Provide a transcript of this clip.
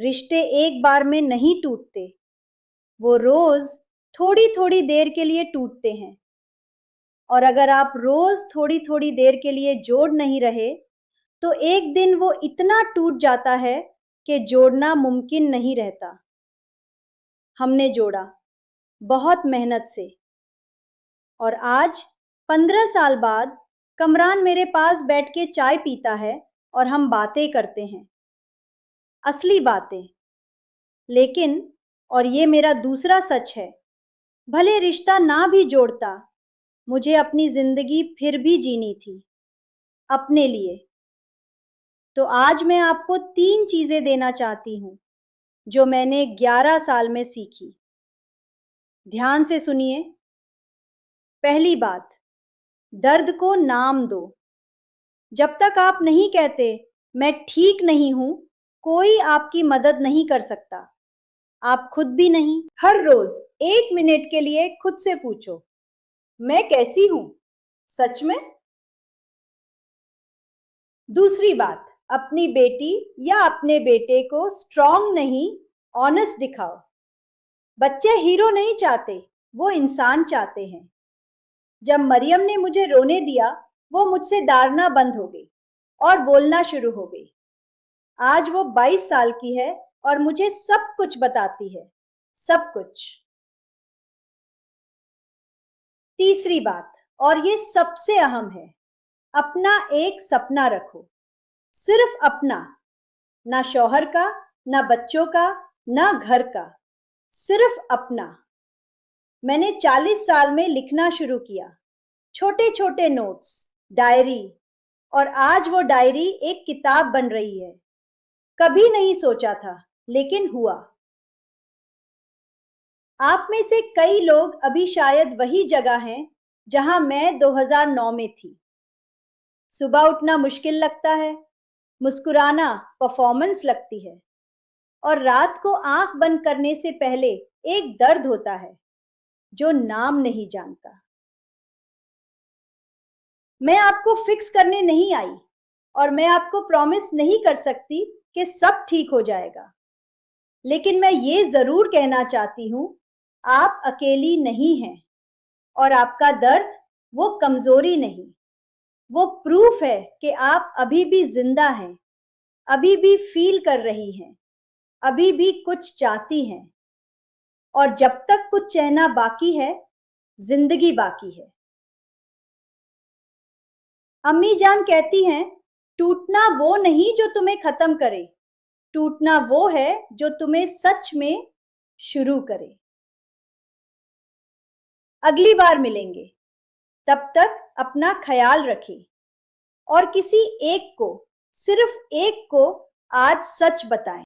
रिश्ते एक बार में नहीं टूटते, वो रोज थोड़ी थोड़ी देर के लिए टूटते हैं। और अगर आप रोज थोड़ी थोड़ी देर के लिए जोड़ नहीं रहे, तो एक दिन वो इतना टूट जाता है कि जोड़ना मुमकिन नहीं रहता। हमने जोड़ा, बहुत मेहनत से, और आज 15 साल बाद कमरान मेरे पास बैठ के चाय पीता है और हम बातें करते हैं, असली बातें। लेकिन, और ये मेरा दूसरा सच है, भले रिश्ता ना भी जोड़ता, मुझे अपनी जिंदगी फिर भी जीनी थी, अपने लिए। तो आज मैं आपको 3 चीजें देना चाहती हूँ जो मैंने 11 साल में सीखी। ध्यान से सुनिए। पहली बात, दर्द को नाम दो। जब तक आप नहीं कहते मैं ठीक नहीं हूं, कोई आपकी मदद नहीं कर सकता, आप खुद भी नहीं। हर रोज 1 मिनट के लिए खुद से पूछो, मैं कैसी हूं सच में? दूसरी बात, अपनी बेटी या अपने बेटे को स्ट्रांग नहीं, ऑनेस्ट दिखाओ। बच्चे हीरो नहीं चाहते, वो इंसान चाहते हैं। जब मरियम ने मुझे रोने दिया, वो मुझसे डारना बंद हो गई और बोलना शुरू हो गई। आज वो 22 साल की है और मुझे सब कुछ बताती है, सब कुछ। तीसरी बात, और ये सबसे अहम है, अपना एक सपना रखो, सिर्फ अपना, ना शौहर का, ना बच्चों का, ना घर का, सिर्फ अपना। मैंने 40 साल में लिखना शुरू किया, छोटे छोटे नोट्स, डायरी, और आज वो डायरी एक किताब बन रही है। कभी नहीं सोचा था, लेकिन हुआ। आप में से कई लोग अभी शायद वही जगह हैं जहां मैं 2009 में थी। सुबह उठना मुश्किल लगता है, मुस्कुराना परफॉर्मेंस लगती है, और रात को आंख बंद करने से पहले एक दर्द होता है जो नाम नहीं जानता। मैं आपको फिक्स करने नहीं आई, और मैं आपको प्रॉमिस नहीं कर सकती कि सब ठीक हो जाएगा। लेकिन मैं ये जरूर कहना चाहती हूं, आप अकेली नहीं हैं, और आपका दर्द वो कमजोरी नहीं, वो प्रूफ है कि आप अभी भी जिंदा हैं, अभी भी फील कर रही हैं, अभी भी कुछ चाहती हैं। और जब तक कुछ कहना बाकी है, जिंदगी बाकी है। अम्मी जान कहती हैं, टूटना वो नहीं जो तुम्हें खत्म करे, टूटना वो है जो तुम्हें सच में शुरू करे। अगली बार मिलेंगे, तब तक अपना ख्याल रखें, और किसी एक को, सिर्फ एक को आज सच बताएं।